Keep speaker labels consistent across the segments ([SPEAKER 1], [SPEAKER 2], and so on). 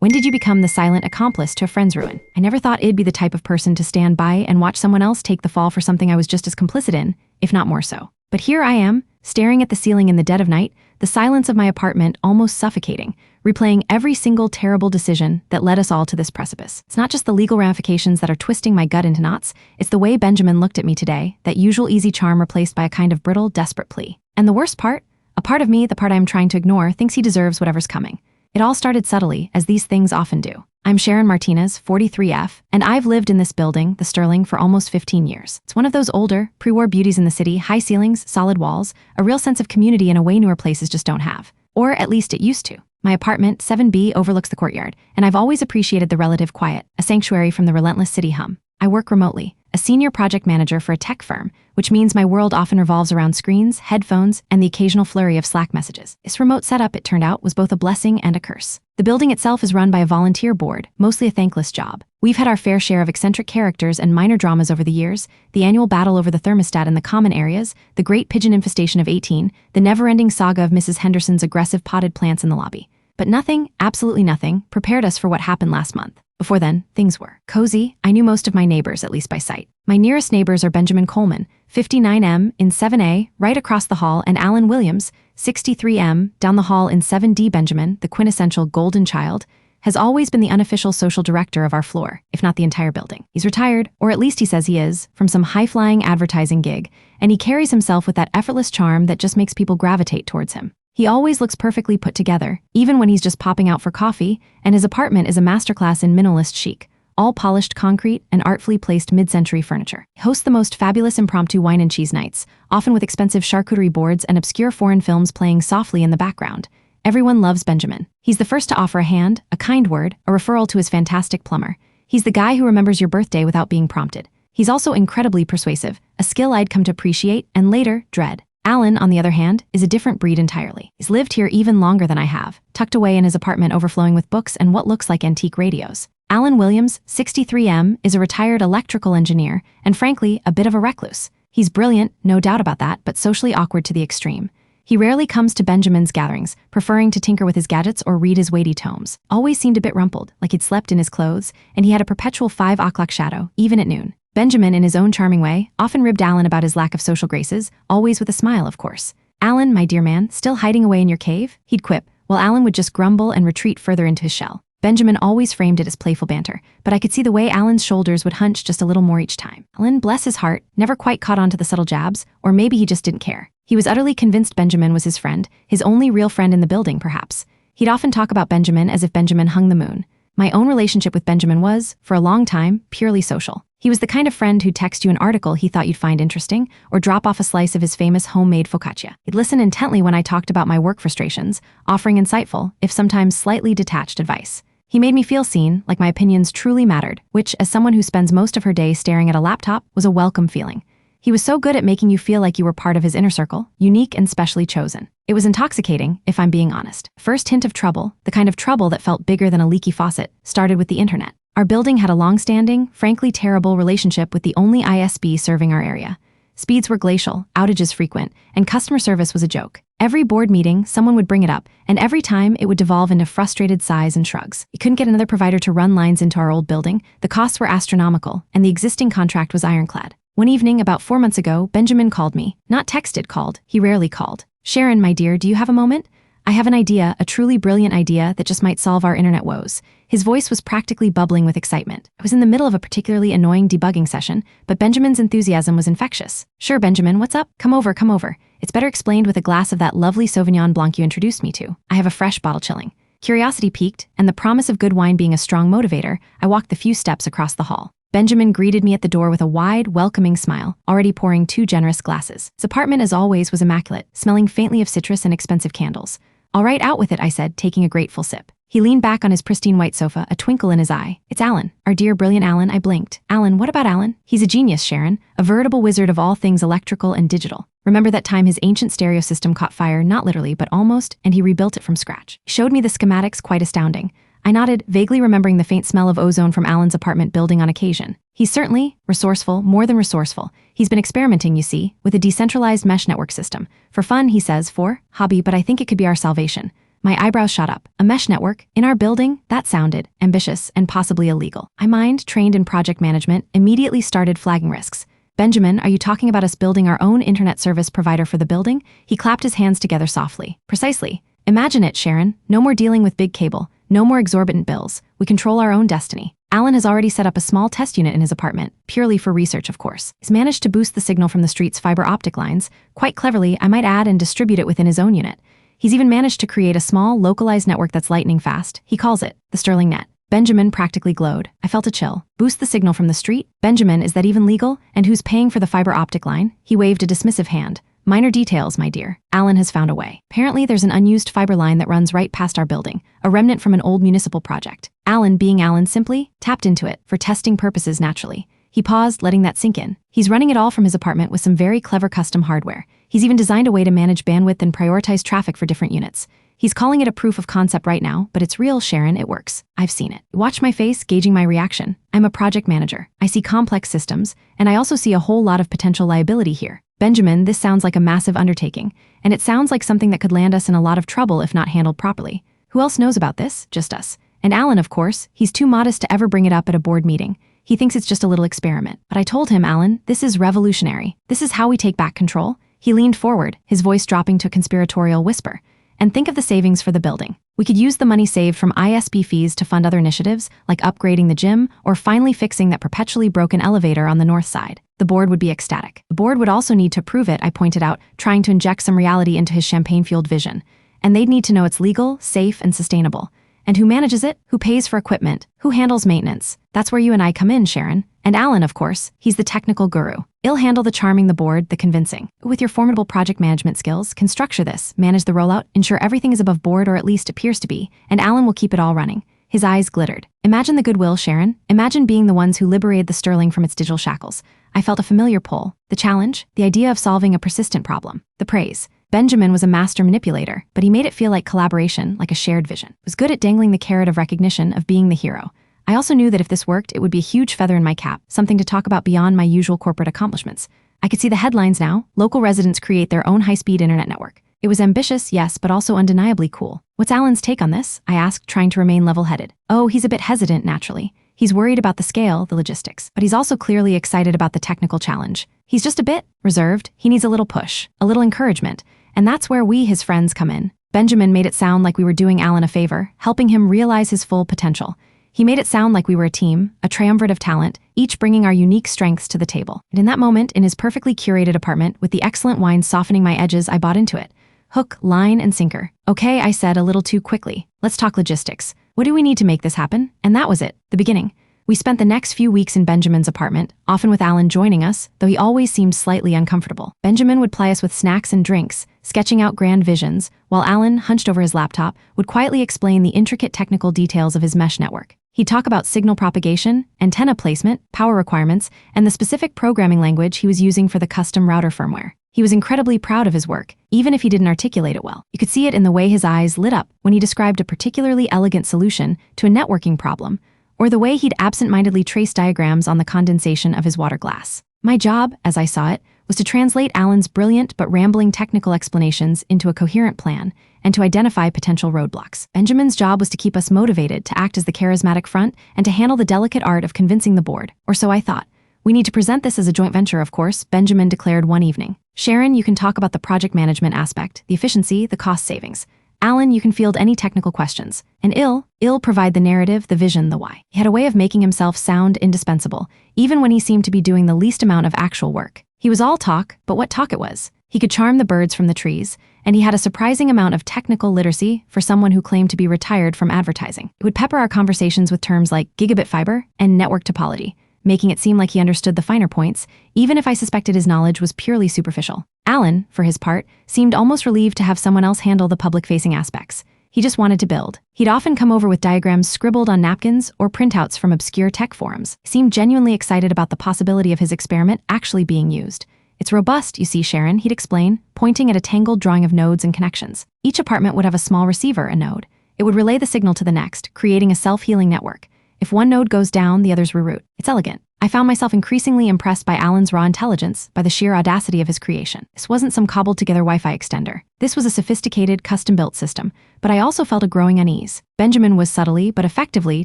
[SPEAKER 1] When did you become the silent accomplice to a friend's ruin? I never thought it'd be the type of person to stand by and watch someone else take the fall for something I was just as complicit in, if not more so. But here I am, staring at the ceiling in the dead of night, the silence of my apartment almost suffocating, replaying every single terrible decision that led us all to this precipice. It's not just the legal ramifications that are twisting my gut into knots, it's the way Benjamin looked at me today, that usual easy charm replaced by a kind of brittle, desperate plea. And the worst part? A part of me, the part I'm trying to ignore, thinks he deserves whatever's coming. It all started subtly, as these things often do. I'm Sharon Martinez, 43F, and I've lived in this building, the Sterling, for almost 15 years. It's one of those older, pre-war beauties in the city, high ceilings, solid walls, a real sense of community in a way newer places just don't have. Or at least it used to. My apartment, 7B, overlooks the courtyard, and I've always appreciated the relative quiet, a sanctuary from the relentless city hum. I work remotely, a senior project manager for a tech firm, which means my world often revolves around screens, headphones, and the occasional flurry of Slack messages. This remote setup, it turned out, was both a blessing and a curse. The building itself is run by a volunteer board, mostly a thankless job. We've had our fair share of eccentric characters and minor dramas over the years, the annual battle over the thermostat in the common areas, the great pigeon infestation of 18, the never-ending saga of Mrs. Henderson's aggressive potted plants in the lobby. But nothing, absolutely nothing, prepared us for what happened last month. Before then, things were cozy. I knew most of my neighbors, at least by sight. My nearest neighbors are Benjamin Coleman, 59M, in 7A, right across the hall, and Alan Williams, 63M, down the hall in 7D. Benjamin, the quintessential golden child, has always been the unofficial social director of our floor, if not the entire building. He's retired, or at least he says he is, from some high-flying advertising gig, and he carries himself with that effortless charm that just makes people gravitate towards him. He always looks perfectly put together, even when he's just popping out for coffee, and his apartment is a masterclass in minimalist chic, all polished concrete and artfully placed mid-century furniture. He hosts the most fabulous impromptu wine and cheese nights, often with expensive charcuterie boards and obscure foreign films playing softly in the background. Everyone loves Benjamin. He's the first to offer a hand, a kind word, a referral to his fantastic plumber. He's the guy who remembers your birthday without being prompted. He's also incredibly persuasive, a skill I'd come to appreciate and later dread. Alan, on the other hand, is a different breed entirely. He's lived here even longer than I have, tucked away in his apartment overflowing with books and what looks like antique radios. Alan Williams, 63M, is a retired electrical engineer and, frankly, a bit of a recluse. He's brilliant, no doubt about that, but socially awkward to the extreme. He rarely comes to Benjamin's gatherings, preferring to tinker with his gadgets or read his weighty tomes. Always seemed a bit rumpled, like he'd slept in his clothes, and he had a perpetual 5 o'clock shadow, even at noon. Benjamin, in his own charming way, often ribbed Alan about his lack of social graces, always with a smile, of course. "Alan, my dear man, still hiding away in your cave?" he'd quip, while Alan would just grumble and retreat further into his shell. Benjamin always framed it as playful banter, but I could see the way Alan's shoulders would hunch just a little more each time. Alan, bless his heart, never quite caught on to the subtle jabs, or maybe he just didn't care. He was utterly convinced Benjamin was his friend, his only real friend in the building, perhaps. He'd often talk about Benjamin as if Benjamin hung the moon. My own relationship with Benjamin was, for a long time, purely social. He was the kind of friend who'd text you an article he thought you'd find interesting, or drop off a slice of his famous homemade focaccia. He'd listen intently when I talked about my work frustrations, offering insightful, if sometimes slightly detached advice. He made me feel seen, like my opinions truly mattered, which, as someone who spends most of her day staring at a laptop, was a welcome feeling. He was so good at making you feel like you were part of his inner circle, unique and specially chosen. It was intoxicating, if I'm being honest. First hint of trouble, the kind of trouble that felt bigger than a leaky faucet, started with the internet. Our building had a long-standing, frankly terrible relationship with the only ISP serving our area. Speeds were glacial, outages frequent, and customer service was a joke. Every board meeting, someone would bring it up, and every time it would devolve into frustrated sighs and shrugs. We couldn't get another provider to run lines into our old building, the costs were astronomical, and the existing contract was ironclad. One evening, about 4 months ago, Benjamin called me. Not texted, called. He rarely called. "Sharon, my dear, do you have a moment? I have an idea, a truly brilliant idea that just might solve our internet woes." His voice was practically bubbling with excitement. I was in the middle of a particularly annoying debugging session, but Benjamin's enthusiasm was infectious. "Sure, Benjamin, what's up? Come over, come over. It's better explained with a glass of that lovely Sauvignon Blanc you introduced me to. I have a fresh bottle chilling." Curiosity piqued, and the promise of good wine being a strong motivator, I walked the few steps across the hall. Benjamin greeted me at the door with a wide, welcoming smile, already pouring 2 generous glasses. His apartment, as always, was immaculate, smelling faintly of citrus and expensive candles. "All right, out with it," I said, taking a grateful sip. He leaned back on his pristine white sofa, a twinkle in his eye. "It's Alan. Our dear, brilliant Alan." I blinked. "Alan, what about Alan?" "He's a genius, Sharon. A veritable wizard of all things electrical and digital. Remember that time his ancient stereo system caught fire, not literally, but almost, and he rebuilt it from scratch. He showed me the schematics, quite astounding. I nodded, vaguely remembering the faint smell of ozone from Alan's apartment building on occasion. He's certainly resourceful, more than resourceful. He's been experimenting, you see, with a decentralized mesh network system. For fun, he says, for hobby, but I think it could be our salvation. My eyebrows shot up. A mesh network? In our building? That sounded ambitious and possibly illegal. My mind, trained in project management, immediately started flagging risks. Benjamin, are you talking about us building our own internet service provider for the building? He clapped his hands together softly. Precisely. Imagine it, Sharon. No more dealing with big cable. No more exorbitant bills. We control our own destiny. Alan has already set up a small test unit in his apartment, purely for research, of course. He's managed to boost the signal from the street's fiber optic lines, quite cleverly, I might add, and distribute it within his own unit. He's even managed to create a small, localized network that's lightning fast. He calls it the Sterling Net. Benjamin practically glowed. I felt a chill. Boost the signal from the street? Benjamin, is that even legal? And who's paying for the fiber optic line? He waved a dismissive hand. Minor details, my dear. Alan has found a way. Apparently, there's an unused fiber line that runs right past our building, a remnant from an old municipal project. Alan, being Alan simply, tapped into it, for testing purposes naturally. He paused, letting that sink in. He's running it all from his apartment with some very clever custom hardware. He's even designed a way to manage bandwidth and prioritize traffic for different units. He's calling it a proof of concept right now, but it's real, Sharon, it works. I've seen it. Watch my face, gauging my reaction. I'm a project manager. I see complex systems, and I also see a whole lot of potential liability here. Benjamin, this sounds like a massive undertaking, and it sounds like something that could land us in a lot of trouble if not handled properly. Who else knows about this? Just us. And Alan, of course, he's too modest to ever bring it up at a board meeting. He thinks it's just a little experiment. But I told him, Alan, this is revolutionary. This is how we take back control. He leaned forward, his voice dropping to a conspiratorial whisper. And think of the savings for the building. We could use the money saved from ISB fees to fund other initiatives, like upgrading the gym or finally fixing that perpetually broken elevator on the north side. The board would be ecstatic. The board would also need to prove it, I pointed out, trying to inject some reality into his champagne-fueled vision. And they'd need to know it's legal, safe, and sustainable. And who manages it? Who pays for equipment? Who handles maintenance? That's where you and I come in, Sharon. And Alan, of course, he's the technical guru. He'll handle the charming, the board, the convincing. With your formidable project management skills, can structure this, manage the rollout, ensure everything is above board or at least appears to be, and Alan will keep it all running. His eyes glittered. Imagine the goodwill, Sharon. Imagine being the ones who liberated the Sterling from its digital shackles. I felt a familiar pull. The challenge, the idea of solving a persistent problem. The praise. Benjamin was a master manipulator, but he made it feel like collaboration, like a shared vision. Was good at dangling the carrot of recognition, of being the hero. I also knew that if this worked, it would be a huge feather in my cap, something to talk about beyond my usual corporate accomplishments. I could see the headlines now. Local residents create their own high-speed internet network. It was ambitious, yes, but also undeniably cool. What's Alan's take on this? I asked, trying to remain level-headed. Oh, he's a bit hesitant, naturally. He's worried about the scale, the logistics, but he's also clearly excited about the technical challenge. He's just a bit reserved. He needs a little push, a little encouragement, and that's where we, his friends, come in. Benjamin made it sound like we were doing Alan a favor, helping him realize his full potential. He made it sound like we were a team, a triumvirate of talent, each bringing our unique strengths to the table. And in that moment, in his perfectly curated apartment, with the excellent wine softening my edges, I bought into it. Hook, line, and sinker. Okay, I said a little too quickly. Let's talk logistics. What do we need to make this happen? And that was it, the beginning. We spent the next few weeks in Benjamin's apartment, often with Alan joining us, though he always seemed slightly uncomfortable. Benjamin would ply us with snacks and drinks, sketching out grand visions, while Alan, hunched over his laptop, would quietly explain the intricate technical details of his mesh network. He'd talk about signal propagation, antenna placement, power requirements, and the specific programming language he was using for the custom router firmware. He was incredibly proud of his work, even if he didn't articulate it well. You could see it in the way his eyes lit up when he described a particularly elegant solution to a networking problem, or the way he'd absent-mindedly trace diagrams on the condensation of his water glass. My job, as I saw it, was to translate Alan's brilliant but rambling technical explanations into a coherent plan and to identify potential roadblocks. Benjamin's job was to keep us motivated, to act as the charismatic front, and to handle the delicate art of convincing the board, or so I thought. We need to present this as a joint venture, of course, Benjamin declared one evening. Sharon, you can talk about the project management aspect, the efficiency, the cost savings. Alan, you can field any technical questions. And I'll provide the narrative, the vision, the why. He had a way of making himself sound indispensable, even when he seemed to be doing the least amount of actual work. He was all talk, but what talk it was. He could charm the birds from the trees, and he had a surprising amount of technical literacy for someone who claimed to be retired from advertising. He would pepper our conversations with terms like gigabit fiber and network topology, making it seem like he understood the finer points, even if I suspected his knowledge was purely superficial. Alan, for his part, seemed almost relieved to have someone else handle the public-facing aspects. He just wanted to build. He'd often come over with diagrams scribbled on napkins or printouts from obscure tech forums. He seemed genuinely excited about the possibility of his experiment actually being used. It's robust, you see, Sharon, he'd explain, pointing at a tangled drawing of nodes and connections. Each apartment would have a small receiver, a node. It would relay the signal to the next, creating a self-healing network. If one node goes down, the others reroute. It's elegant. I found myself increasingly impressed by Alan's raw intelligence, by the sheer audacity of his creation. This wasn't some cobbled-together Wi-Fi extender. This was a sophisticated, custom-built system, but I also felt a growing unease. Benjamin was subtly, but effectively,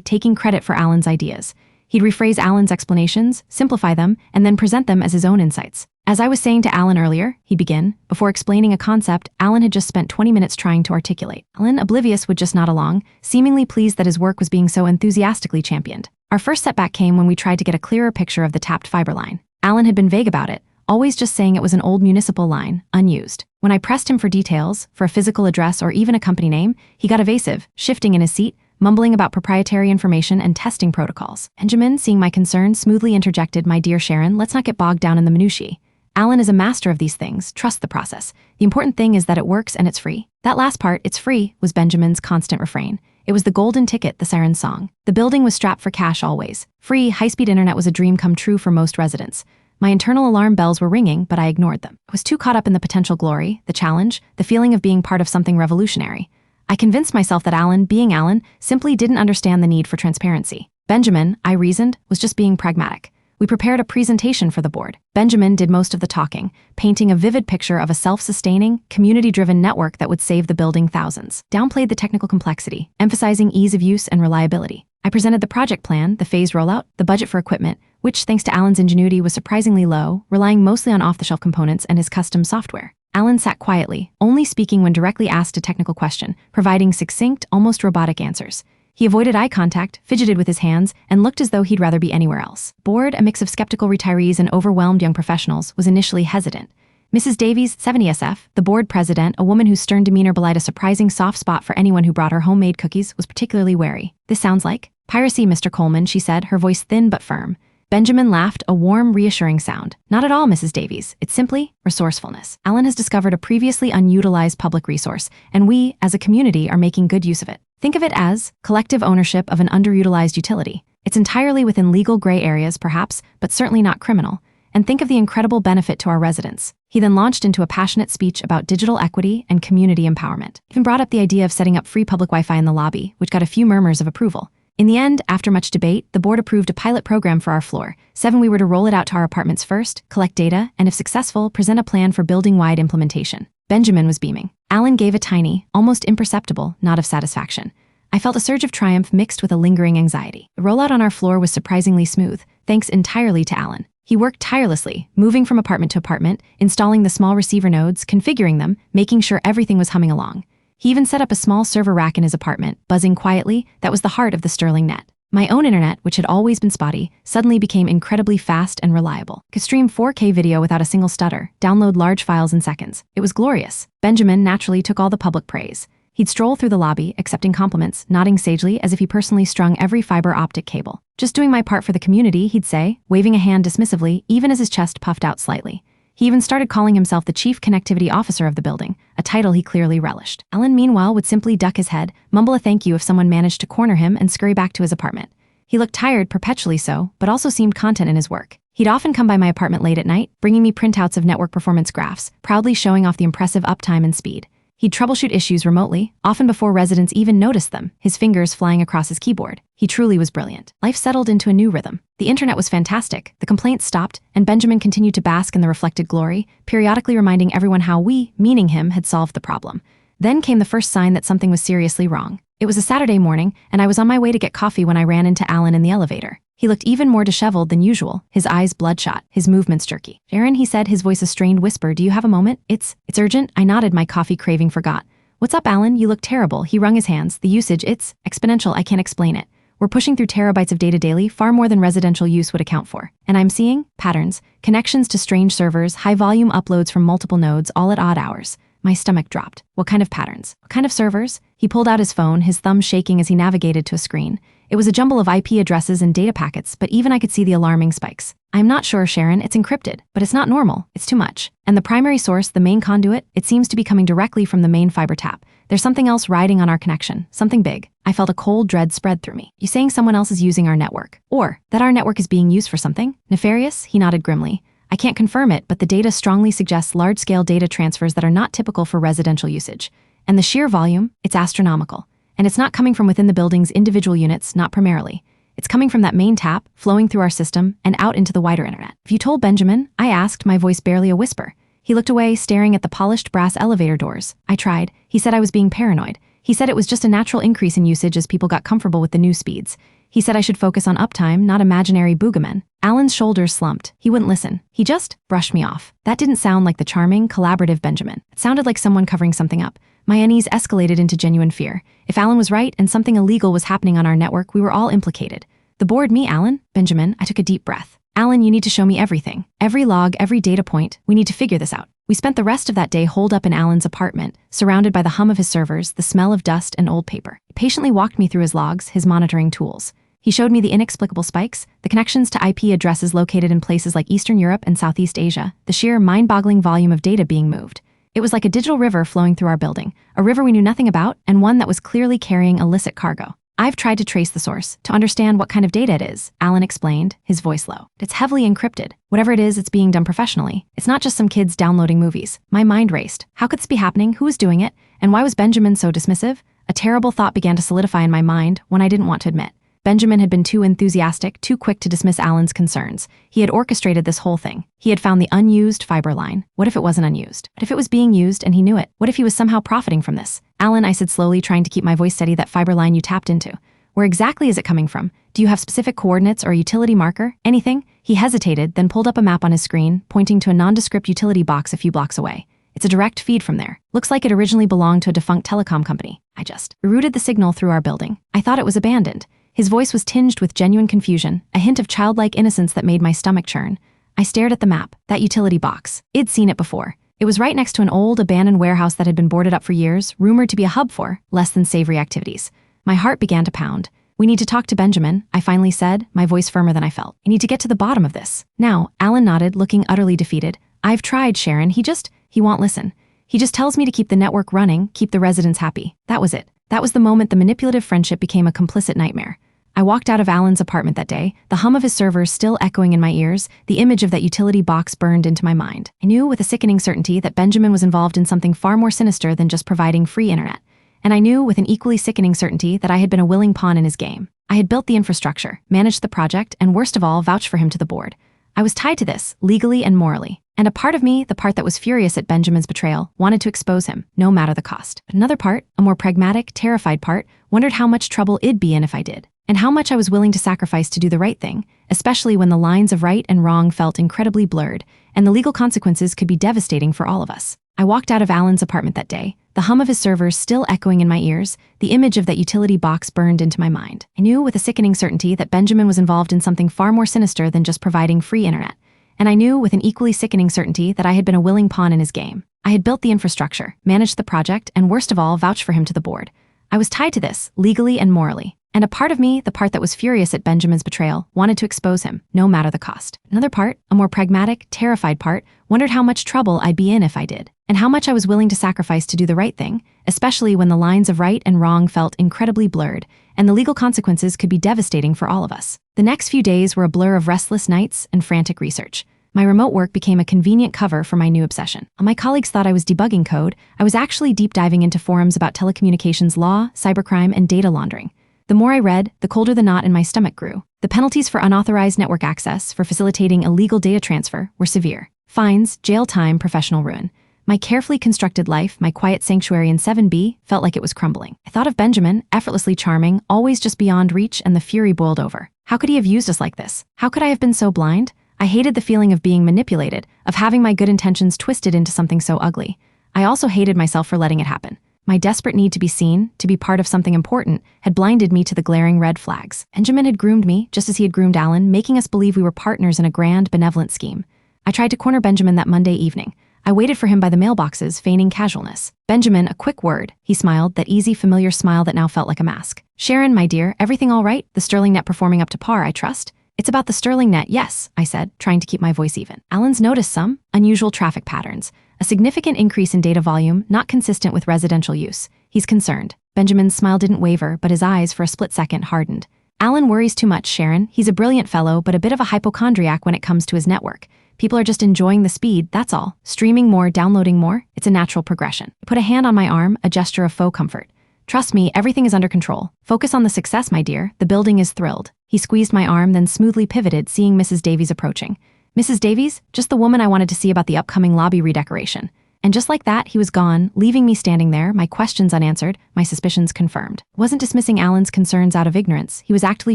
[SPEAKER 1] taking credit for Alan's ideas. He'd rephrase Alan's explanations, simplify them, and then present them as his own insights. As I was saying to Alan earlier, he'd begin. Before explaining a concept, Alan had just spent 20 minutes trying to articulate. Alan, oblivious, would just nod along, seemingly pleased that his work was being so enthusiastically championed. Our first setback came when we tried to get a clearer picture of the tapped fiber line. Alan had been vague about it, always just saying it was an old municipal line, unused. When I pressed him for details, for a physical address or even a company name, he got evasive, shifting in his seat, mumbling about proprietary information and testing protocols. Benjamin, seeing my concern, smoothly interjected, "My dear Sharon, let's not get bogged down in the minutiae. Alan is a master of these things, trust the process. The important thing is that it works and it's free." That last part, "it's free," was Benjamin's constant refrain. It was the golden ticket, the siren's song. The building was strapped for cash always. Free, high-speed internet was a dream come true for most residents. My internal alarm bells were ringing, but I ignored them. I was too caught up in the potential glory, the challenge, the feeling of being part of something revolutionary. I convinced myself that Alan, being Alan, simply didn't understand the need for transparency. Benjamin, I reasoned, was just being pragmatic. We prepared a presentation for the board. Benjamin did most of the talking, painting a vivid picture of a self-sustaining, community-driven network that would save the building thousands. Downplayed the technical complexity, emphasizing ease of use and reliability. I presented the project plan, the phased rollout, the budget for equipment, which, thanks to Alan's ingenuity, was surprisingly low, relying mostly on off-the-shelf components and his custom software. Alan sat quietly, only speaking when directly asked a technical question, providing succinct, almost robotic answers. He avoided eye contact, fidgeted with his hands, and looked as though he'd rather be anywhere else. Board, a mix of skeptical retirees and overwhelmed young professionals, was initially hesitant. Mrs. Davies, 70 SF, the board president, a woman whose stern demeanor belied a surprising soft spot for anyone who brought her homemade cookies, was particularly wary. "This sounds like piracy, Mr. Coleman," she said, her voice thin but firm. Benjamin laughed, a warm, reassuring sound. "Not at all, Mrs. Davies. It's simply resourcefulness. Alan has discovered a previously unutilized public resource, and we, as a community, are making good use of it. Think of it as collective ownership of an underutilized utility. It's entirely within legal gray areas, perhaps, but certainly not criminal. And think of the incredible benefit to our residents." He then launched into a passionate speech about digital equity and community empowerment. He even brought up the idea of setting up free public Wi-Fi in the lobby, which got a few murmurs of approval. In the end, after much debate, the board approved a pilot program for our floor. 7, we were to roll it out to our apartments first, collect data, and if successful, present a plan for building-wide implementation. Benjamin was beaming. Alan gave a tiny, almost imperceptible, nod of satisfaction. I felt a surge of triumph mixed with a lingering anxiety. The rollout on our floor was surprisingly smooth, thanks entirely to Alan. He worked tirelessly, moving from apartment to apartment, installing the small receiver nodes, configuring them, making sure everything was humming along. He even set up a small server rack in his apartment, buzzing quietly. That was the heart of the Sterling net. My own internet, which had always been spotty, suddenly became incredibly fast and reliable. Could stream 4K video without a single stutter, download large files in seconds. It was glorious. Benjamin naturally took all the public praise. He'd stroll through the lobby, accepting compliments, nodding sagely as if he personally strung every fiber optic cable. "Just doing my part for the community," he'd say, waving a hand dismissively, even as his chest puffed out slightly. He even started calling himself the Chief Connectivity Officer of the building, a title he clearly relished. Alan, meanwhile, would simply duck his head, mumble a thank you if someone managed to corner him, and scurry back to his apartment. He looked tired, perpetually so, but also seemed content in his work. He'd often come by my apartment late at night, bringing me printouts of network performance graphs, proudly showing off the impressive uptime and speed. He'd troubleshoot issues remotely, often before residents even noticed them, his fingers flying across his keyboard. He truly was brilliant. Life settled into a new rhythm. The internet was fantastic, the complaints stopped, and Benjamin continued to bask in the reflected glory, periodically reminding everyone how we, meaning him, had solved the problem. Then came the first sign that something was seriously wrong. It was a Saturday morning, and I was on my way to get coffee when I ran into Alan in the elevator. He looked even more disheveled than usual, his eyes bloodshot, his movements jerky. "Sharon," he said, his voice a strained whisper, "do you have a moment? It's urgent." I nodded, my coffee craving forgot. "What's up, Alan? You look terrible." He wrung his hands. "The usage, it's exponential. I can't explain it. We're pushing through terabytes of data daily, far more than residential use would account for. And I'm seeing patterns, connections to strange servers, high-volume uploads from multiple nodes, all at odd hours." My stomach dropped. "What kind of patterns? What kind of servers?" He pulled out his phone, his thumb shaking as he navigated to a screen. It was a jumble of IP addresses and data packets, but even I could see the alarming spikes. "I'm not sure, Sharon. It's encrypted, but it's not normal. It's too much. And the primary source, the main conduit, it seems to be coming directly from the main fiber tap. There's something else riding on our connection, something big." I felt a cold dread spread through me. "You saying someone else is using our network? Or that our network is being used for something nefarious?" He nodded grimly. "I can't confirm it, but the data strongly suggests large-scale data transfers that are not typical for residential usage. And the sheer volume, it's astronomical. And it's not coming from within the building's individual units, not primarily. It's coming from that main tap, flowing through our system, and out into the wider internet. Have you told Benjamin? I asked, my voice barely a whisper. He looked away, staring at the polished brass elevator doors. I tried. He said I was being paranoid. He said it was just a natural increase in usage as people got comfortable with the new speeds. He said I should focus on uptime, not imaginary boogeymen. Alan's shoulders slumped. He wouldn't listen. He just brushed me off. That didn't sound like the charming, collaborative Benjamin. It sounded like someone covering something up. My unease escalated into genuine fear. If Alan was right and something illegal was happening on our network, we were all implicated. The board, me, Alan? Benjamin, I took a deep breath. Alan, you need to show me everything. Every log, every data point. We need to figure this out. We spent the rest of that day holed up in Alan's apartment, surrounded by the hum of his servers, the smell of dust and old paper. He patiently walked me through his logs, his monitoring tools. He showed me the inexplicable spikes, the connections to IP addresses located in places like Eastern Europe and Southeast Asia, the sheer mind-boggling volume of data being moved. It was like a digital river flowing through our building, a river we knew nothing about, and one that was clearly carrying illicit cargo. I've tried to trace the source, to understand what kind of data it is, Alan explained, his voice low. It's heavily encrypted. Whatever it is, it's being done professionally. It's not just some kids downloading movies. My mind raced. How could this be happening? Who was doing it? And why was Benjamin so dismissive? A terrible thought began to solidify in my mind, one I didn't want to admit. Benjamin had been too enthusiastic, too quick to dismiss Alan's concerns. He had orchestrated this whole thing. He had found the unused fiber line. What if it wasn't unused? What if it was being used and he knew it? What if he was somehow profiting from this? Alan, I said slowly, trying to keep my voice steady, that fiber line you tapped into. Where exactly is it coming from? Do you have specific coordinates or a utility marker? Anything? He hesitated, then pulled up a map on his screen, pointing to a nondescript utility box a few blocks away. It's a direct feed from there. Looks like it originally belonged to a defunct telecom company. I just rerouted the signal through our building. I thought it was abandoned. His voice was tinged with genuine confusion, a hint of childlike innocence that made my stomach churn. I stared at the map, that utility box. I'd seen it before. It was right next to an old, abandoned warehouse that had been boarded up for years, rumored to be a hub for less than savory activities. My heart began to pound. We need to talk to Benjamin, I finally said, my voice firmer than I felt. I need to get to the bottom of this. Now, Alan nodded, looking utterly defeated. I've tried, Sharon. He won't listen. He just tells me to keep the network running, keep the residents happy. That was it. That was the moment the manipulative friendship became a complicit nightmare. I walked out of Alan's apartment that day, the hum of his servers still echoing in my ears, the image of that utility box burned into my mind. I knew with a sickening certainty that Benjamin was involved in something far more sinister than just providing free internet. And I knew with an equally sickening certainty that I had been a willing pawn in his game. I had built the infrastructure, managed the project, and worst of all, vouched for him to the board. I was tied to this, legally and morally. And a part of me, the part that was furious at Benjamin's betrayal, wanted to expose him, no matter the cost. But another part, a more pragmatic, terrified part, wondered how much trouble it'd be in if I did. And how much I was willing to sacrifice to do the right thing, especially when the lines of right and wrong felt incredibly blurred, and the legal consequences could be devastating for all of us. I walked out of Alan's apartment that day, the hum of his servers still echoing in my ears, the image of that utility box burned into my mind. I knew with a sickening certainty that Benjamin was involved in something far more sinister than just providing free internet. And I knew with an equally sickening certainty that I had been a willing pawn in his game. I had built the infrastructure, managed the project, and worst of all, vouched for him to the board. I was tied to this, legally and morally. And a part of me, the part that was furious at Benjamin's betrayal, wanted to expose him, no matter the cost. Another part, a more pragmatic, terrified part, wondered how much trouble I'd be in if I did, and how much I was willing to sacrifice to do the right thing, especially when the lines of right and wrong felt incredibly blurred, and the legal consequences could be devastating for all of us. The next few days were a blur of restless nights and frantic research. My remote work became a convenient cover for my new obsession. My colleagues thought I was debugging code. I was actually deep diving into forums about telecommunications law, cybercrime, and data laundering. The more I read, the colder the knot in my stomach grew. The penalties for unauthorized network access, for facilitating illegal data transfer, were severe. Fines, jail time, professional ruin. My carefully constructed life, my quiet sanctuary in 7B, felt like it was crumbling. I thought of Benjamin, effortlessly charming, always just beyond reach, and the fury boiled over. How could he have used us like this? How could I have been so blind? I hated the feeling of being manipulated, of having my good intentions twisted into something so ugly. I also hated myself for letting it happen. My desperate need to be seen, to be part of something important, had blinded me to the glaring red flags. Benjamin had groomed me, just as he had groomed Alan, making us believe we were partners in a grand, benevolent scheme. I tried to corner Benjamin that Monday evening. I waited for him by the mailboxes, feigning casualness. Benjamin, a quick word. He smiled, that easy, familiar smile that now felt like a mask. Sharon, my dear, everything all right? The Sterling net performing up to par, I trust? It's about the Sterling net, yes, I said, trying to keep my voice even. Alan's noticed some unusual traffic patterns. A significant increase in data volume, not consistent with residential use. He's concerned. Benjamin's smile didn't waver, but his eyes, for a split second, hardened. Alan worries too much, Sharon. He's a brilliant fellow, but a bit of a hypochondriac when it comes to his network. People are just enjoying the speed, that's all. Streaming more, downloading more, it's a natural progression. I put a hand on my arm, a gesture of faux comfort. Trust me, everything is under control. Focus on the success, my dear. The building is thrilled. He squeezed my arm, then smoothly pivoted, seeing Mrs. Davies approaching. Mrs. Davies? Just the woman I wanted to see about the upcoming lobby redecoration. And just like that, he was gone, leaving me standing there, my questions unanswered, my suspicions confirmed. Wasn't dismissing Alan's concerns out of ignorance. He was actively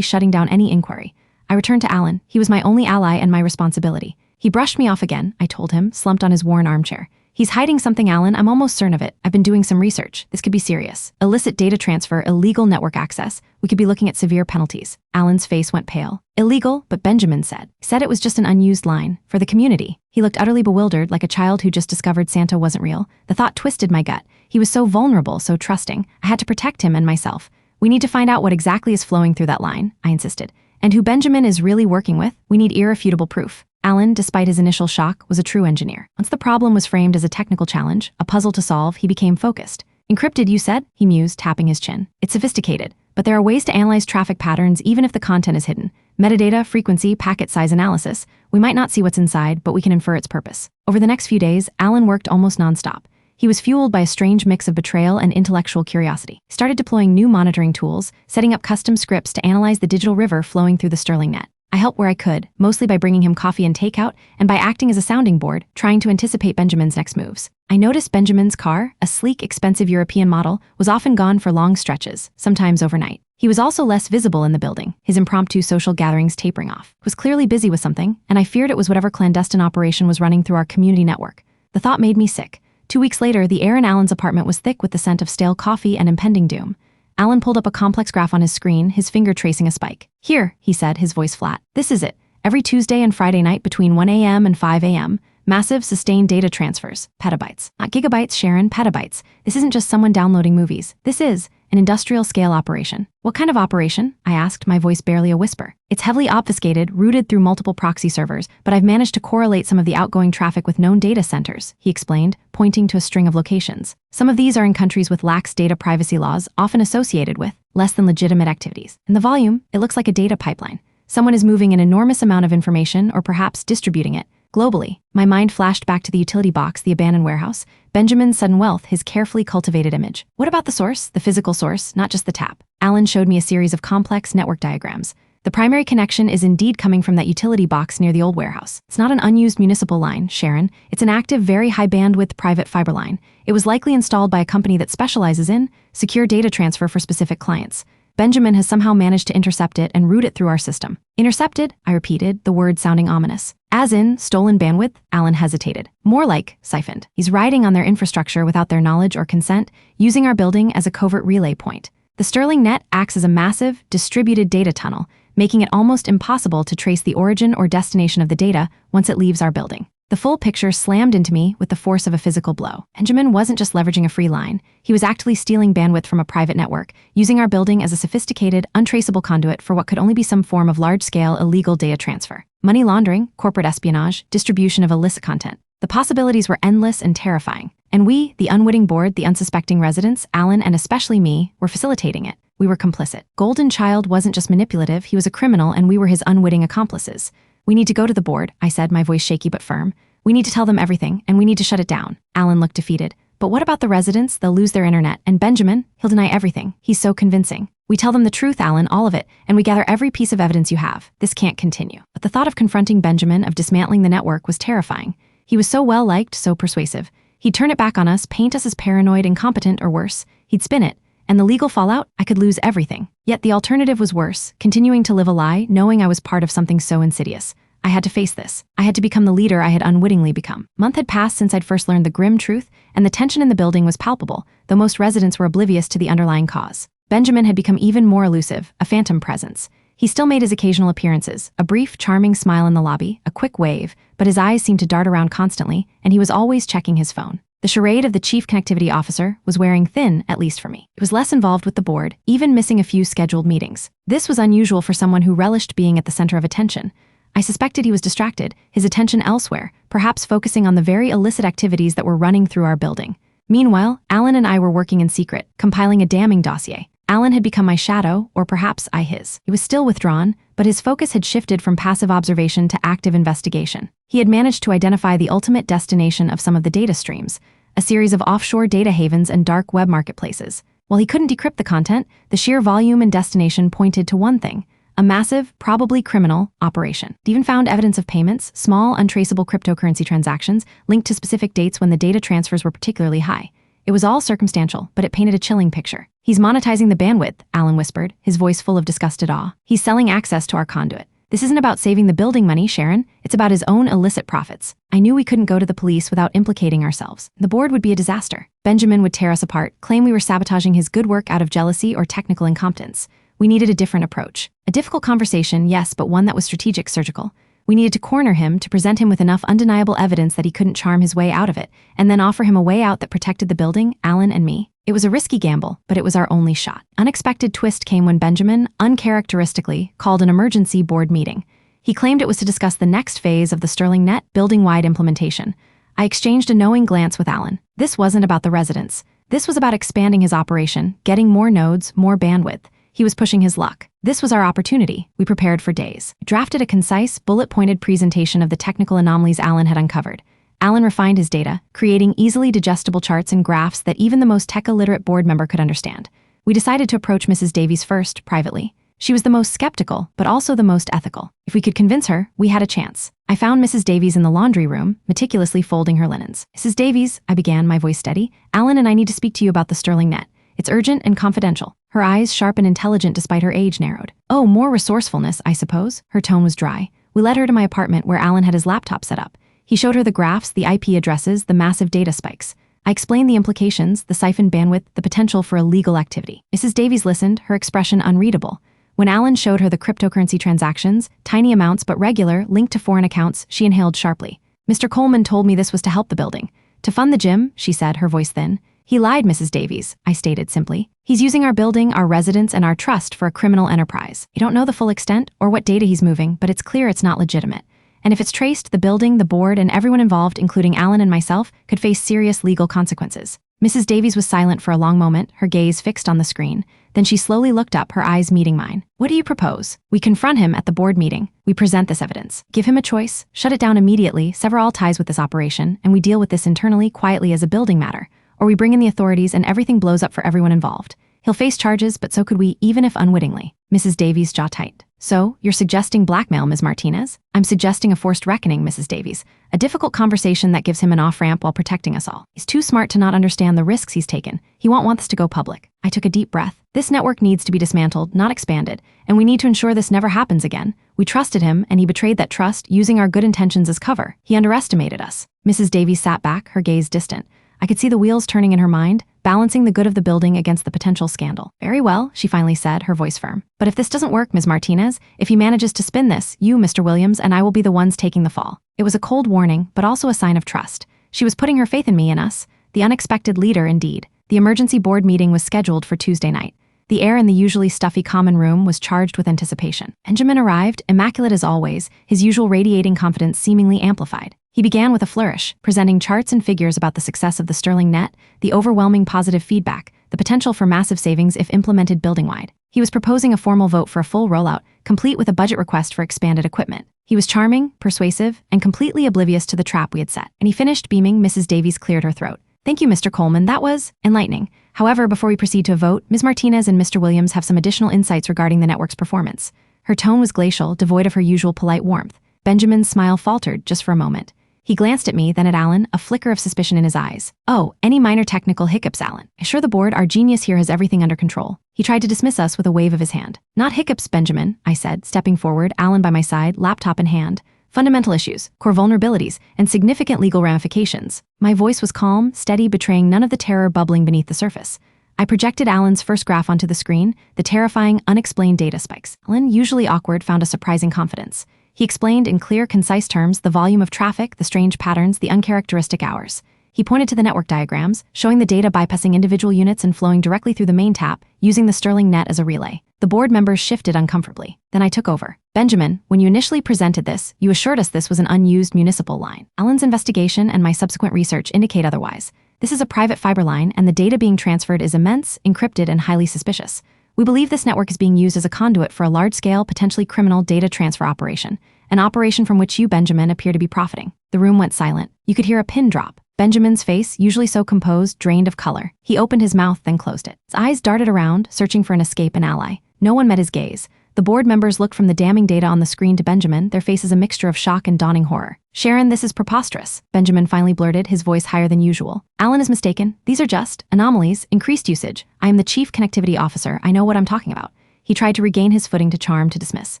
[SPEAKER 1] shutting down any inquiry. I returned to Alan. He was my only ally and my responsibility. He brushed me off again, I told him, slumped on his worn armchair. He's hiding something, Alan. I'm almost certain of it. I've been doing some research. This could be serious. Illicit data transfer, illegal network access. We could be looking at severe penalties. Alan's face went pale. Illegal, but Benjamin said. He said it was just an unused line. For the community. He looked utterly bewildered, like a child who just discovered Santa wasn't real. The thought twisted my gut. He was so vulnerable, so trusting. I had to protect him and myself. We need to find out what exactly is flowing through that line, I insisted. And who Benjamin is really working with. We need irrefutable proof. Alan, despite his initial shock, was a true engineer. Once the problem was framed as a technical challenge, a puzzle to solve, he became focused. Encrypted, you said? He mused, tapping his chin. It's sophisticated, but there are ways to analyze traffic patterns even if the content is hidden. Metadata, frequency, packet size analysis. We might not see what's inside, but we can infer its purpose. Over the next few days, Alan worked almost nonstop. He was fueled by a strange mix of betrayal and intellectual curiosity. He started deploying new monitoring tools, setting up custom scripts to analyze the digital river flowing through the Sterling net. I helped where I could, mostly by bringing him coffee and takeout, and by acting as a sounding board, trying to anticipate Benjamin's next moves. I noticed Benjamin's car, a sleek, expensive European model, was often gone for long stretches, sometimes overnight. He was also less visible in the building, his impromptu social gatherings tapering off. He was clearly busy with something, and I feared it was whatever clandestine operation was running through our community network. The thought made me sick. 2 weeks later, the air in Alan's apartment was thick with the scent of stale coffee and impending doom. Alan pulled up a complex graph on his screen, his finger tracing a spike. Here, he said, his voice flat. This is it. Every Tuesday and Friday night between 1 a.m. and 5 a.m., massive, sustained data transfers. Petabytes. Not gigabytes, Sharon, petabytes. This isn't just someone downloading movies. This is an industrial-scale operation. What kind of operation? I asked, my voice barely a whisper. It's heavily obfuscated, routed through multiple proxy servers, but I've managed to correlate some of the outgoing traffic with known data centers, he explained, pointing to a string of locations. Some of these are in countries with lax data privacy laws, often associated with less than legitimate activities. And the volume, it looks like a data pipeline. Someone is moving an enormous amount of information, or perhaps distributing it, globally. My mind flashed back to the utility box, the abandoned warehouse, Benjamin's sudden wealth, his carefully cultivated image. What about the source, the physical source, not just the tap? Alan showed me a series of complex network diagrams. The primary connection is indeed coming from that utility box near the old warehouse. It's not an unused municipal line, Sharon. It's an active, very high bandwidth private fiber line. It was likely installed by a company that specializes in secure data transfer for specific clients. Benjamin has somehow managed to intercept it and route it through our system. Intercepted, I repeated, the word sounding ominous. As in, stolen bandwidth? Alan hesitated. More like siphoned. He's riding on their infrastructure without their knowledge or consent, using our building as a covert relay point. The Sterling net acts as a massive, distributed data tunnel, making it almost impossible to trace the origin or destination of the data once it leaves our building. The full picture slammed into me with the force of a physical blow. Benjamin wasn't just leveraging a free line. He was actively stealing bandwidth from a private network, using our building as a sophisticated, untraceable conduit for what could only be some form of large-scale illegal data transfer. Money laundering, corporate espionage, distribution of illicit content. The possibilities were endless and terrifying. And we, the unwitting board, the unsuspecting residents, Alan and especially me, were facilitating it. We were complicit. Golden Child wasn't just manipulative, he was a criminal and we were his unwitting accomplices. We need to go to the board, I said, my voice shaky but firm. We need to tell them everything, and we need to shut it down. Alan looked defeated. But what about the residents? They'll lose their internet. And Benjamin? He'll deny everything. He's so convincing. We tell them the truth, Alan, all of it, and we gather every piece of evidence you have. This can't continue. But the thought of confronting Benjamin, of dismantling the network, was terrifying. He was so well-liked, so persuasive. He'd turn it back on us, paint us as paranoid, incompetent, or worse. He'd spin it. And the legal fallout? I could lose everything. Yet the alternative was worse, continuing to live a lie, knowing I was part of something so insidious. I had to face this. I had to become the leader I had unwittingly become. A month had passed since I'd first learned the grim truth, and the tension in the building was palpable, though most residents were oblivious to the underlying cause. Benjamin had become even more elusive, a phantom presence. He still made his occasional appearances, a brief, charming smile in the lobby, a quick wave, but his eyes seemed to dart around constantly, and he was always checking his phone. The charade of the chief connectivity officer was wearing thin, at least for me. It was less involved with the board, even missing a few scheduled meetings. This was unusual for someone who relished being at the center of attention. I suspected he was distracted, his attention elsewhere, perhaps focusing on the very illicit activities that were running through our building. Meanwhile, Alan and I were working in secret, compiling a damning dossier. Alan had become my shadow, or perhaps I his. He was still withdrawn, but his focus had shifted from passive observation to active investigation. He had managed to identify the ultimate destination of some of the data streams, a series of offshore data havens and dark web marketplaces. While he couldn't decrypt the content, the sheer volume and destination pointed to one thing: a massive, probably criminal, operation. It even found evidence of payments, small, untraceable cryptocurrency transactions linked to specific dates when the data transfers were particularly high. It was all circumstantial, but it painted a chilling picture. "He's monetizing the bandwidth," Alan whispered, his voice full of disgusted awe. "He's selling access to our conduit. This isn't about saving the building money, Sharon. It's about his own illicit profits." I knew we couldn't go to the police without implicating ourselves. The board would be a disaster. Benjamin would tear us apart, claim we were sabotaging his good work out of jealousy or technical incompetence. We needed a different approach. A difficult conversation, yes, but one that was strategic, surgical. We needed to corner him, to present him with enough undeniable evidence that he couldn't charm his way out of it, and then offer him a way out that protected the building, Alan and me. It was a risky gamble, but it was our only shot. Unexpected twist came when Benjamin, uncharacteristically, called an emergency board meeting. He claimed it was to discuss the next phase of the Sterling Net building-wide implementation. I exchanged a knowing glance with Alan. This wasn't about the residents. This was about expanding his operation, getting more nodes, more bandwidth. He was pushing his luck. This was our opportunity. We prepared for days. Drafted a concise, bullet-pointed presentation of the technical anomalies Alan had uncovered. Alan refined his data, creating easily digestible charts and graphs that even the most tech-illiterate board member could understand. We decided to approach Mrs. Davies first, privately. She was the most skeptical, but also the most ethical. If we could convince her, we had a chance. I found Mrs. Davies in the laundry room, meticulously folding her linens. "Mrs. Davies," I began, my voice steady, "Alan and I need to speak to you about the Sterling Net. It's urgent and confidential." Her eyes, sharp and intelligent despite her age, narrowed. "Oh, more resourcefulness, I suppose." Her tone was dry. We led her to my apartment where Alan had his laptop set up. He showed her the graphs, the IP addresses, the massive data spikes. I explained the implications, the siphoned bandwidth, the potential for illegal activity. Mrs. Davies listened, her expression unreadable. When Alan showed her the cryptocurrency transactions, tiny amounts but regular, linked to foreign accounts, she inhaled sharply. "Mr. Coleman told me this was to help the building. To fund the gym," she said, her voice thin. "He lied, Mrs. Davies," I stated simply. "He's using our building, our residents, and our trust for a criminal enterprise. I don't know the full extent or what data he's moving, but it's clear it's not legitimate. And if it's traced, the building, the board, and everyone involved, including Alan and myself, could face serious legal consequences." Mrs. Davies was silent for a long moment, her gaze fixed on the screen. Then she slowly looked up, her eyes meeting mine. "What do you propose?" "We confront him at the board meeting. We present this evidence. Give him a choice, shut it down immediately, sever all ties with this operation, and we deal with this internally, quietly as a building matter. Or we bring in the authorities and everything blows up for everyone involved. He'll face charges, but so could we, even if unwittingly." Mrs. Davies' jaw tightened. "So, you're suggesting blackmail, Ms. Martinez?" "I'm suggesting a forced reckoning, Mrs. Davies. A difficult conversation that gives him an off-ramp while protecting us all. He's too smart to not understand the risks he's taken. He won't want this to go public." I took a deep breath. "This network needs to be dismantled, not expanded, and we need to ensure this never happens again. We trusted him, and he betrayed that trust, using our good intentions as cover. He underestimated us." Mrs. Davies sat back, her gaze distant. I could see the wheels turning in her mind, balancing the good of the building against the potential scandal. "Very well," she finally said, her voice firm. "But if this doesn't work, Ms. Martinez, if he manages to spin this, you, Mr. Williams, and I will be the ones taking the fall." It was a cold warning, but also a sign of trust. She was putting her faith in me and us. The unexpected leader, indeed. The emergency board meeting was scheduled for Tuesday night. The air in the usually stuffy common room was charged with anticipation. Benjamin arrived, immaculate as always, his usual radiating confidence seemingly amplified. He began with a flourish, presenting charts and figures about the success of the Sterling Net, the overwhelming positive feedback, the potential for massive savings if implemented building-wide. He was proposing a formal vote for a full rollout, complete with a budget request for expanded equipment. He was charming, persuasive, and completely oblivious to the trap we had set. And he finished beaming. Mrs. Davies cleared her throat. "Thank you, Mr. Coleman. That was enlightening. However, before we proceed to a vote, Ms. Martinez and Mr. Williams have some additional insights regarding the network's performance." Her tone was glacial, devoid of her usual polite warmth. Benjamin's smile faltered just for a moment. He glanced at me, then at Alan, a flicker of suspicion in his eyes. "Oh, any minor technical hiccups, Alan? Assure the board our genius here has everything under control." He tried to dismiss us with a wave of his hand. "Not hiccups, Benjamin," I said, stepping forward, Alan by my side, laptop in hand. "Fundamental issues, core vulnerabilities, and significant legal ramifications." My voice was calm, steady, betraying none of the terror bubbling beneath the surface. I projected Alan's first graph onto the screen, the terrifying, unexplained data spikes. Alan, usually awkward, found a surprising confidence. He explained in clear, concise terms the volume of traffic, the strange patterns, the uncharacteristic hours. He pointed to the network diagrams, showing the data bypassing individual units and flowing directly through the main tap, using the Sterling Net as a relay. The board members shifted uncomfortably. Then I took over. "Benjamin, when you initially presented this, you assured us this was an unused municipal line. Alan's investigation and my subsequent research indicate otherwise. This is a private fiber line, and the data being transferred is immense, encrypted, and highly suspicious. We believe this network is being used as a conduit for a large-scale, potentially criminal data transfer operation, an operation from which you, Benjamin, appear to be profiting." The room went silent. You could hear a pin drop. Benjamin's face, usually so composed, drained of color. He opened his mouth, then closed it. His eyes darted around, searching for an escape, an ally. No one met his gaze. The board members looked from the damning data on the screen to Benjamin, their faces a mixture of shock and dawning horror. "Sharon, this is preposterous," Benjamin finally blurted, his voice higher than usual. "Alan is mistaken. These are just anomalies, increased usage. I am the chief connectivity officer. I know what I'm talking about." He tried to regain his footing to dismiss.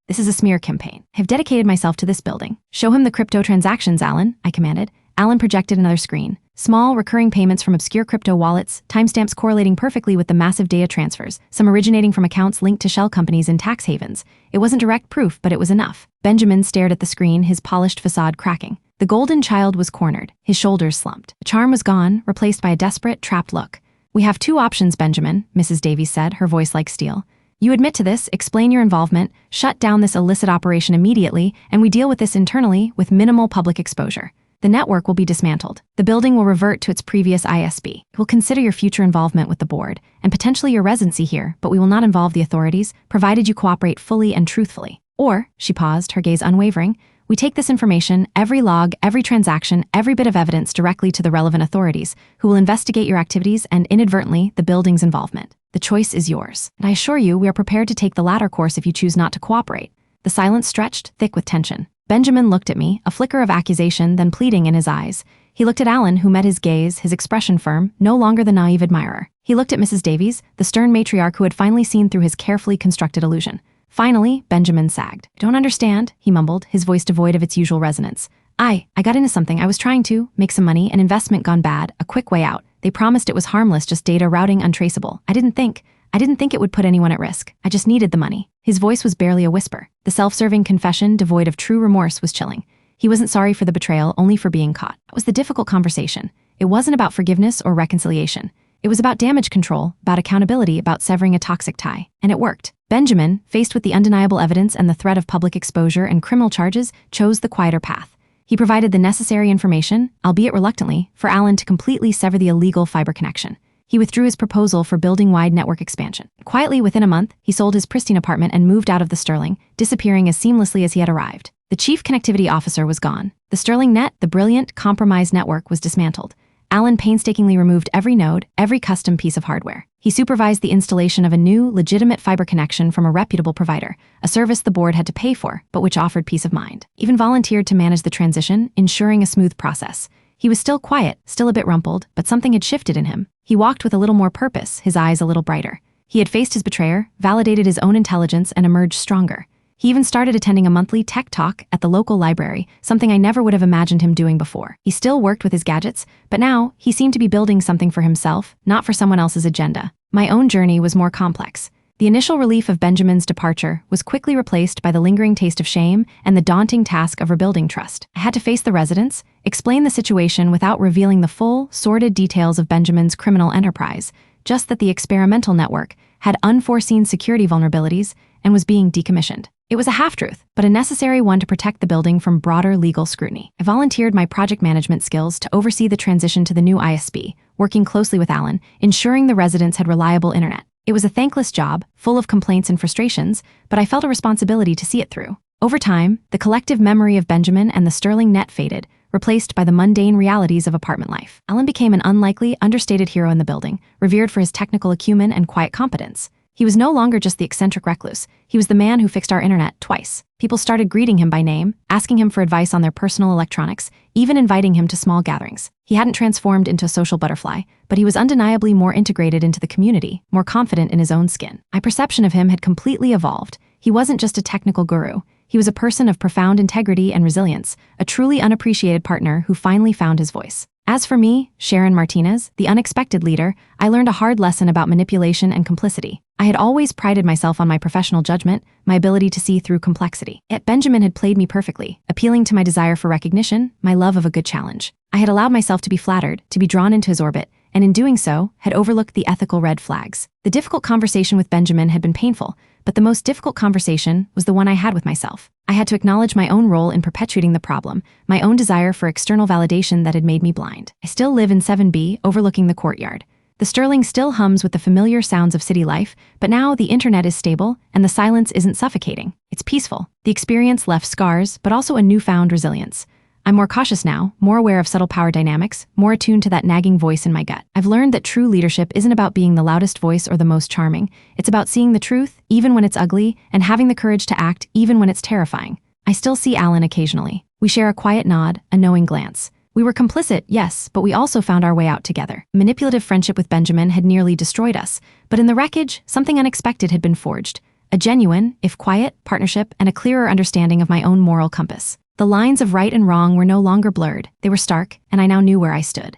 [SPEAKER 1] "This is a smear campaign. I have dedicated myself to this building." "Show him the crypto transactions, Alan," I commanded. Alan projected another screen. Small, recurring payments from obscure crypto wallets, timestamps correlating perfectly with the massive data transfers, some originating from accounts linked to shell companies in tax havens. It wasn't direct proof, but it was enough. Benjamin stared at the screen, his polished facade cracking. The golden child was cornered, his shoulders slumped. The charm was gone, replaced by a desperate, trapped look. "We have two options, Benjamin," Mrs. Davies said, her voice like steel. "You admit to this, explain your involvement, shut down this illicit operation immediately, and we deal with this internally with minimal public exposure. The network will be dismantled. The building will revert to its previous ISB. We'll consider your future involvement with the board, and potentially your residency here, but we will not involve the authorities, provided you cooperate fully and truthfully. Or," she paused, her gaze unwavering, "we take this information, every log, every transaction, every bit of evidence directly to the relevant authorities, who will investigate your activities and, inadvertently, the building's involvement. The choice is yours. And I assure you, we are prepared to take the latter course if you choose not to cooperate." The silence stretched, thick with tension. Benjamin looked at me, a flicker of accusation, then pleading in his eyes. He looked at Alan, who met his gaze, his expression firm, no longer the naive admirer. He looked at Mrs. Davies, the stern matriarch who had finally seen through his carefully constructed illusion. Finally, Benjamin sagged. "I don't understand," he mumbled, his voice devoid of its usual resonance. I got into something. I was trying to make some money, an investment gone bad, a quick way out. They promised it was harmless, just data routing untraceable. I didn't think it would put anyone at risk. I just needed the money." His voice was barely a whisper. The self-serving confession, devoid of true remorse, was chilling. He wasn't sorry for the betrayal, only for being caught. That was the difficult conversation. It wasn't about forgiveness or reconciliation. It was about damage control, about accountability, about severing a toxic tie. And it worked. Benjamin, faced with the undeniable evidence and the threat of public exposure and criminal charges, chose the quieter path. He provided the necessary information, albeit reluctantly, for Alan to completely sever the illegal fiber connection. He withdrew his proposal for building-wide network expansion. Quietly, within a month, he sold his pristine apartment and moved out of the Sterling, disappearing as seamlessly as he had arrived. The chief connectivity officer was gone. The Sterling Net, the brilliant, compromised network, was dismantled. Alan painstakingly removed every node, every custom piece of hardware. He supervised the installation of a new, legitimate fiber connection from a reputable provider, a service the board had to pay for, but which offered peace of mind. Even volunteered to manage the transition, ensuring a smooth process. He was still quiet, still a bit rumpled, but something had shifted in him. He walked with a little more purpose, his eyes a little brighter. He had faced his betrayer, validated his own intelligence, and emerged stronger. He even started attending a monthly tech talk at the local library, something I never would have imagined him doing before. He still worked with his gadgets, but now he seemed to be building something for himself, not for someone else's agenda. My own journey was more complex. The initial relief of Benjamin's departure was quickly replaced by the lingering taste of shame and the daunting task of rebuilding trust. I had to face the residents, explain the situation without revealing the full, sordid details of Benjamin's criminal enterprise, just that the experimental network had unforeseen security vulnerabilities and was being decommissioned. It was a half-truth, but a necessary one to protect the building from broader legal scrutiny. I volunteered my project management skills to oversee the transition to the new ISB, working closely with Alan, ensuring the residents had reliable internet. It was a thankless job, full of complaints and frustrations, but I felt a responsibility to see it through. Over time, the collective memory of Benjamin and the Sterling Net faded, replaced by the mundane realities of apartment life. Alan became an unlikely, understated hero in the building, revered for his technical acumen and quiet competence. He was no longer just the eccentric recluse. He was the man who fixed our internet twice. People started greeting him by name, asking him for advice on their personal electronics, even inviting him to small gatherings. He hadn't transformed into a social butterfly, but he was undeniably more integrated into the community, more confident in his own skin. My perception of him had completely evolved. He wasn't just a technical guru. He was a person of profound integrity and resilience, a truly unappreciated partner who finally found his voice. As for me, Sharon Martinez, the unexpected leader, I learned a hard lesson about manipulation and complicity. I had always prided myself on my professional judgment, my ability to see through complexity. Yet Benjamin had played me perfectly, appealing to my desire for recognition, my love of a good challenge. I had allowed myself to be flattered, to be drawn into his orbit, and in doing so, had overlooked the ethical red flags. The difficult conversation with Benjamin had been painful, but the most difficult conversation was the one I had with myself. I had to acknowledge my own role in perpetuating the problem, my own desire for external validation that had made me blind. I still live in 7B, overlooking the courtyard. The Sterling still hums with the familiar sounds of city life, but now the internet is stable, and the silence isn't suffocating. It's peaceful. The experience left scars, but also a newfound resilience. I'm more cautious now, more aware of subtle power dynamics, more attuned to that nagging voice in my gut. I've learned that true leadership isn't about being the loudest voice or the most charming. It's about seeing the truth, even when it's ugly, and having the courage to act, even when it's terrifying. I still see Alan occasionally. We share a quiet nod, a knowing glance. We were complicit, yes, but we also found our way out together. Manipulative friendship with Benjamin had nearly destroyed us, but in the wreckage, something unexpected had been forged. A genuine, if quiet, partnership and a clearer understanding of my own moral compass. The lines of right and wrong were no longer blurred. They were stark, and I now knew where I stood.